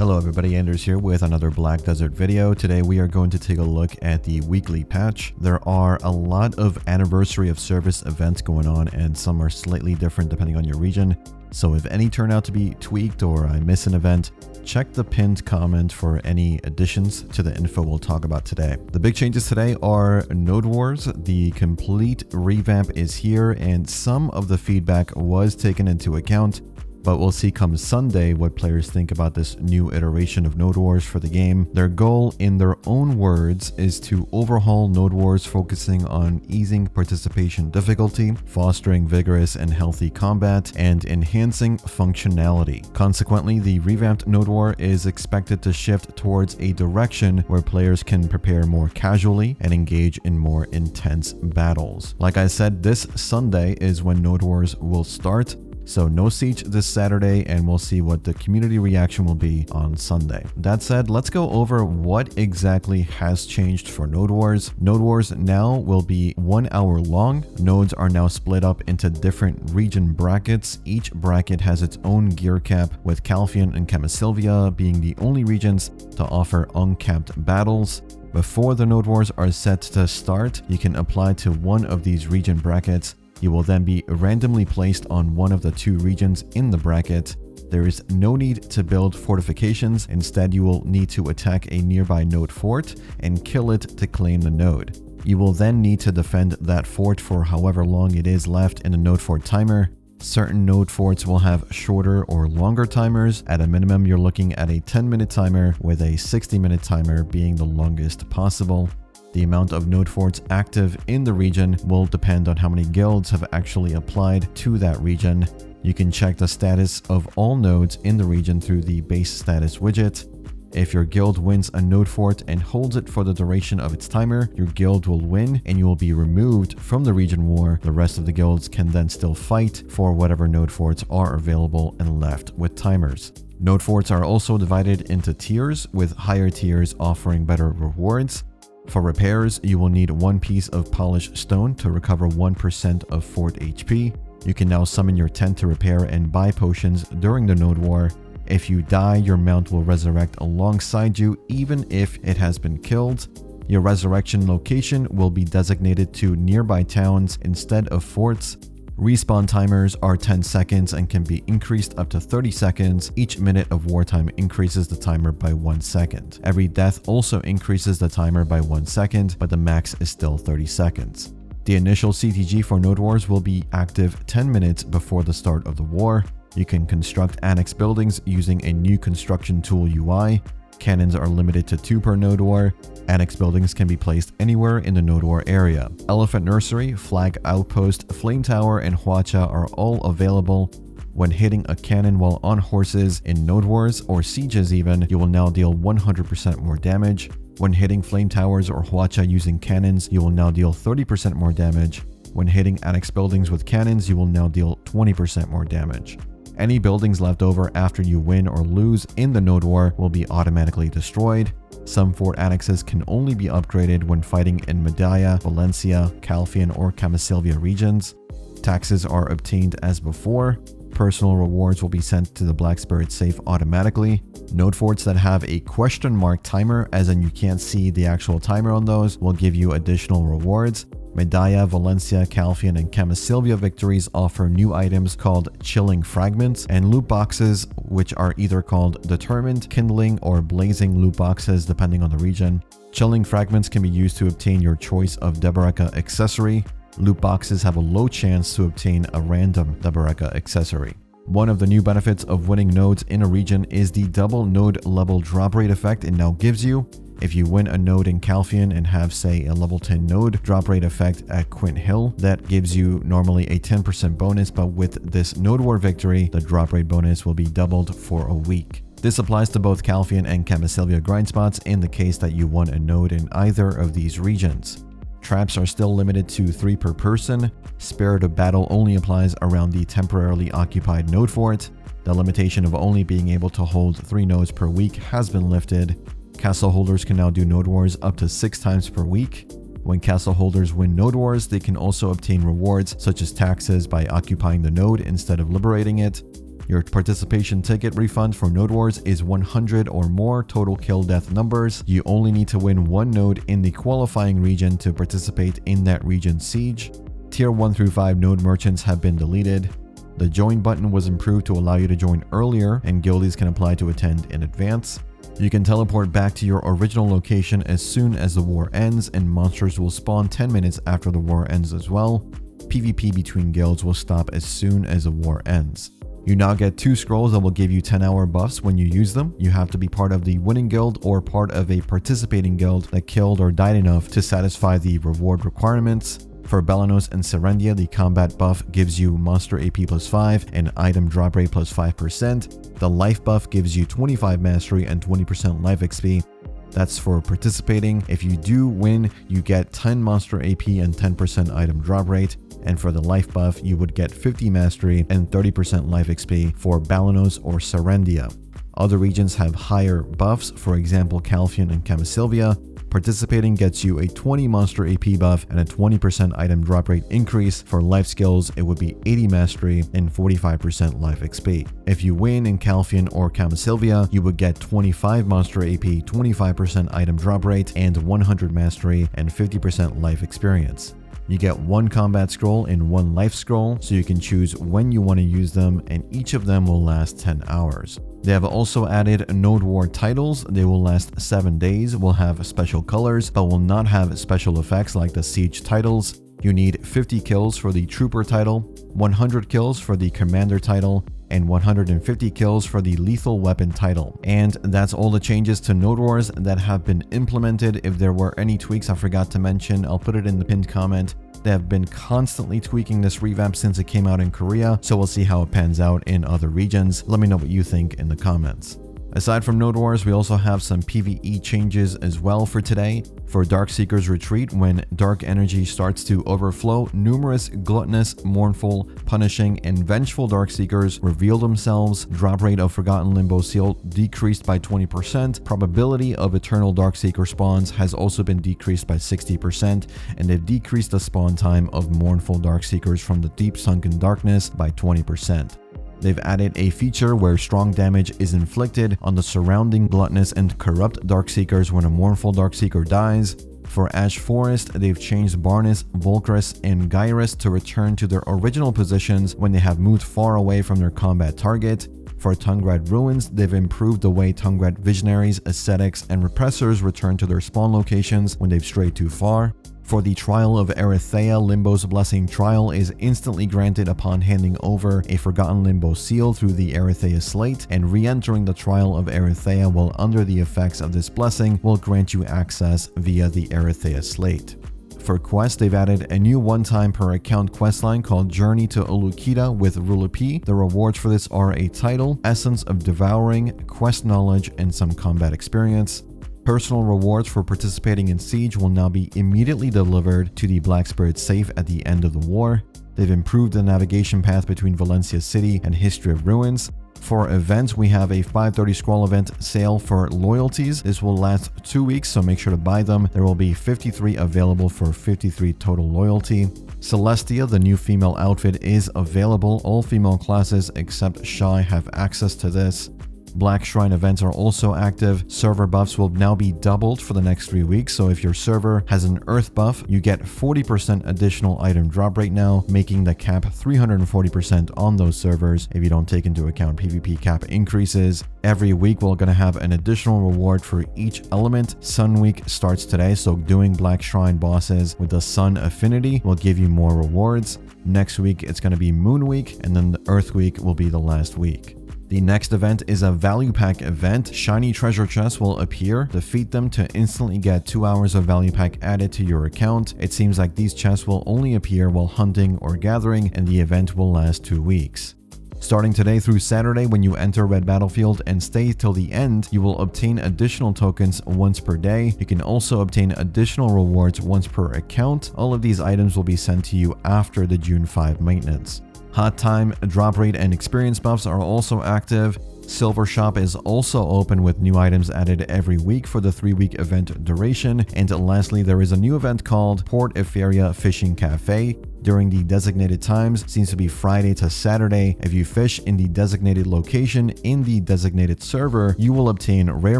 Hello everybody, Anders here with another Black Desert video. Today we are going to take a look at the weekly patch. There are a lot of anniversary of service events going on, and some are slightly different depending on your region. So if any turn out to be tweaked or I miss an event, check the pinned comment for any additions to the info we'll talk about today. The big changes today are Node Wars. The complete revamp is here, and some of the feedback was taken into account. But we'll see come Sunday what players think about this new iteration of Node Wars for the game. Their goal, in their own words, is to overhaul Node Wars, focusing on easing participation difficulty, fostering vigorous and healthy combat, and enhancing functionality. Consequently, the revamped Node War is expected to shift towards a direction where players can prepare more casually and engage in more intense battles. Like I said, this Sunday is when Node Wars will start. So no siege this Saturday, and we'll see what the community reaction will be on Sunday. That said, let's go over what exactly has changed for Node Wars. Node Wars now will be 1 hour long. Nodes are now split up into different region brackets. Each bracket has its own gear cap, with Calphian and Camisylvia being the only regions to offer uncapped battles. Before the Node Wars are set to start, you can apply to one of these region brackets. You will then be randomly placed on one of the two regions in the bracket. There is no need to build fortifications. Instead, you will need to attack a nearby node fort and kill it to claim the node. You will then need to defend that fort for however long it is left in the node fort timer. Certain node forts will have shorter or longer timers. At a minimum, you're looking at a 10-minute timer, with a 60-minute timer being the longest possible. The amount of node forts active in the region will depend on how many guilds have actually applied to that region. You can check the status of all nodes in the region through the base status widget. If your guild wins a node fort and holds it for the duration of its timer, your guild will win and you will be removed from the region war. The rest of the guilds can then still fight for whatever node forts are available and left with timers. Node forts are also divided into tiers, with higher tiers offering better rewards. For repairs, you will need 1 piece of polished stone to recover 1% of fort HP. You can now summon your tent to repair and buy potions during the Node War. If you die, your mount will resurrect alongside you even if it has been killed. Your resurrection location will be designated to nearby towns instead of forts. Respawn timers are 10 seconds and can be increased up to 30 seconds. Each minute of wartime increases the timer by 1 second. Every death also increases the timer by 1 second, but the max is still 30 seconds. The initial CTG for Node Wars will be active 10 minutes before the start of the war. You can construct annex buildings using a new construction tool UI. Cannons are limited to 2 per Node War. Annex buildings can be placed anywhere in the Node War area. Elephant Nursery, Flag Outpost, Flame Tower, and Hwacha are all available. When hitting a cannon while on horses in Node Wars, or sieges even, you will now deal 100% more damage. When hitting Flame Towers or Hwacha using cannons, you will now deal 30% more damage. When hitting annex buildings with cannons, you will now deal 20% more damage. Any buildings left over after you win or lose in the Node War will be automatically destroyed. Some fort annexes can only be upgraded when fighting in Medaya, Valencia, Calphian, or Camisylvia regions. Taxes are obtained as before. Personal rewards will be sent to the Black Spirit safe automatically. Node forts that have a question mark timer, as in you can't see the actual timer on those, will give you additional rewards. Medaya, Valencia, Calphian, and Camisylvia victories offer new items called Chilling Fragments and loot boxes, which are either called Determined, Kindling, or Blazing loot boxes depending on the region. Chilling Fragments can be used to obtain your choice of Debaraka accessory. Loot boxes have a low chance to obtain a random Debaraka accessory. One of the new benefits of winning nodes in a region is the double node level drop rate effect it now gives you. If you win a node in Calphian and have, say, a level 10 node drop rate effect at Quint Hill, that gives you normally a 10% bonus, but with this Node War victory, the drop rate bonus will be doubled for a week. This applies to both Calphian and Camisylvia grind spots in the case that you won a node in either of these regions. Traps are still limited to 3 per person. Spirit of Battle only applies around the temporarily occupied node fort. The limitation of only being able to hold 3 nodes per week has been lifted. Castle holders can now do Node Wars up to 6 times per week. When castle holders win Node Wars, they can also obtain rewards such as taxes by occupying the node instead of liberating it. Your participation ticket refund for Node Wars is 100 or more total kill death numbers. You only need to win one node in the qualifying region to participate in that region's siege. Tier 1 through 5 node merchants have been deleted. The join button was improved to allow you to join earlier, and guildies can apply to attend in advance. You can teleport back to your original location as soon as the war ends, and monsters will spawn 10 minutes after the war ends as well. PvP between guilds will stop as soon as the war ends. You now get 2 scrolls that will give you 10-hour buffs when you use them. You have to be part of the winning guild or part of a participating guild that killed or died enough to satisfy the reward requirements. For Balanos and Serendia, the combat buff gives you monster AP plus 5 and item drop rate plus 5%. The life buff gives you 25 mastery and 20% life XP. That's for participating. If you do win, you get 10 monster AP and 10% item drop rate. And for the life buff, you would get 50 mastery and 30% life XP for Balanos or Serendia. Other regions have higher buffs, for example Calphion and Camasilvia. Participating gets you a 20 monster AP buff and a 20% item drop rate increase. For life skills, it would be 80 mastery and 45% life XP. If you win in Calphion or Camasilvia, you would get 25 monster AP, 25% item drop rate, and 100 mastery and 50% life experience. You get 1 combat scroll and 1 life scroll, so you can choose when you want to use them, and each of them will last 10 hours. They have also added Node War titles. They will last 7 days, will have special colors, but will not have special effects like the siege titles. You need 50 kills for the trooper title, 100 kills for the commander title, and 150 kills for the lethal weapon title. And that's all the changes to Node Wars that have been implemented. If there were any tweaks I forgot to mention, I'll put it in the pinned comment. They have been constantly tweaking this revamp since it came out in Korea, so we'll see how it pans out in other regions. Let me know what you think in the comments. Aside from Node Wars, we also have some PvE changes as well for today. For Darkseeker's Retreat, when dark energy starts to overflow, numerous gluttonous, mournful, punishing, and vengeful Darkseekers reveal themselves. Drop rate of Forgotten Limbo Seal decreased by 20%. Probability of Eternal Darkseeker spawns has also been decreased by 60%, and they've decreased the spawn time of mournful Darkseekers from the deep sunken darkness by 20%. They've added a feature where strong damage is inflicted on the surrounding gluttonous and corrupt Darkseekers when a mournful Darkseeker dies. For Ash Forest, they've changed Barnes, Volcrus, and Gyrus to return to their original positions when they have moved far away from their combat target. For Tungrad Ruins, they've improved the way Tungrad Visionaries, Ascetics, and Repressors return to their spawn locations when they've strayed too far. For the Trial of Erethea, Limbo's Blessing Trial is instantly granted upon handing over a Forgotten Limbo Seal through the Erethea Slate, and re-entering the Trial of Erethea while under the effects of this blessing will grant you access via the Erethea Slate. For quests, they've added a new one-time per account questline called Journey to Ulukita with Rulupi. The rewards for this are a title, Essence of Devouring, quest knowledge, and some combat experience. Personal rewards for participating in Siege will now be immediately delivered to the Black Spirit safe at the end of the war. They've improved the navigation path between Valencia City and History of Ruins. For events, we have a 530 scroll event sale for loyalties. This will last 2 weeks, so make sure to buy them. There will be 53 available for 53 total loyalty. Celestia, the new female outfit, is available. All female classes except Shy have access to this. Black Shrine events are also active. Server buffs will now be doubled for the next 3 weeks, so if your server has an earth buff, you get 40% additional item drop rate now, making the cap 340% on those servers if you don't take into account PvP cap increases. Every week we're going to have an additional reward for each element. Sun Week starts today, so doing Black Shrine bosses with the Sun affinity will give you more rewards. Next week it's going to be Moon Week, and then the Earth Week will be the last week. The next event is a value pack event. Shiny treasure chests will appear. Defeat them to instantly get 2 hours of value pack added to your account. It seems like these chests will only appear while hunting or gathering, and the event will last 2 weeks. Starting today through Saturday, when you enter Red Battlefield and stay till the end, you will obtain additional tokens once per day. You can also obtain additional rewards once per account. All of these items will be sent to you after the June 5 maintenance. Hot Time, drop rate, and experience buffs are also active. Silver Shop is also open with new items added every week for the 3-week event duration. And lastly, there is a new event called Port Eferia Fishing Cafe. during the designated times seems to be Friday to Saturday. If you fish in the designated location in the designated server, you will obtain rare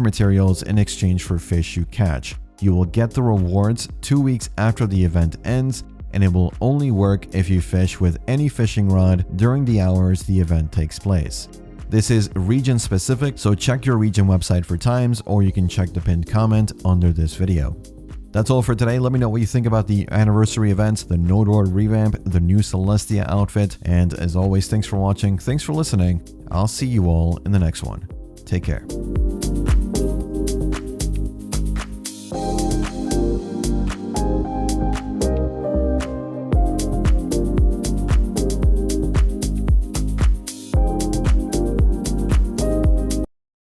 materials in exchange for fish you catch. You will get the rewards 2 weeks after the event ends, and it will only work if you fish with any fishing rod during the hours the event takes place. This is region specific, so check your region website for times, or you can check the pinned comment under this video. That's all for today. Let me know what you think about the anniversary events, the Node War Revamp, the new Celestia outfit, and as always, thanks for watching, thanks for listening. I'll see you all in the next one. Take care.